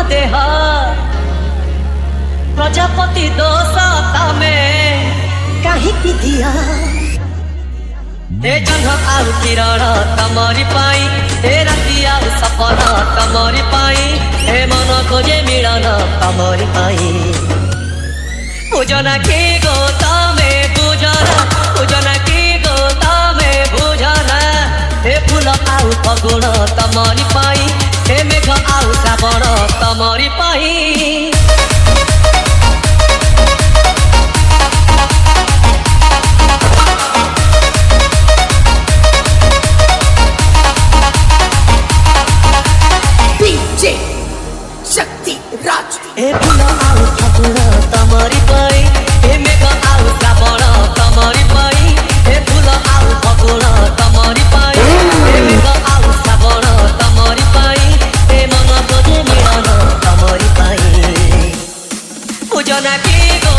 देह प्रजापति दोष तमे कहीं दिया ए जंघ आउ किरण तमरी पाई ए राति आउ सपना तमरी पाई ए मन खोजे मिलन तमरी पाई पूजना की गो तमे पूजना की गो तमे बुझना ए फूल आउ फगुण तमरी पाई ए मेघ आउ श्रावण तमरी पाई ए फूल आउ फगुण तमरी पाई ए मेघ आउ श्रावण तमरी पाई ए फूल आउ फगुण तमरी पाई ए मेघ आउ श्रावण तमरी पाई ए मन खोजे मिलन तमरी पाई पूजना की गो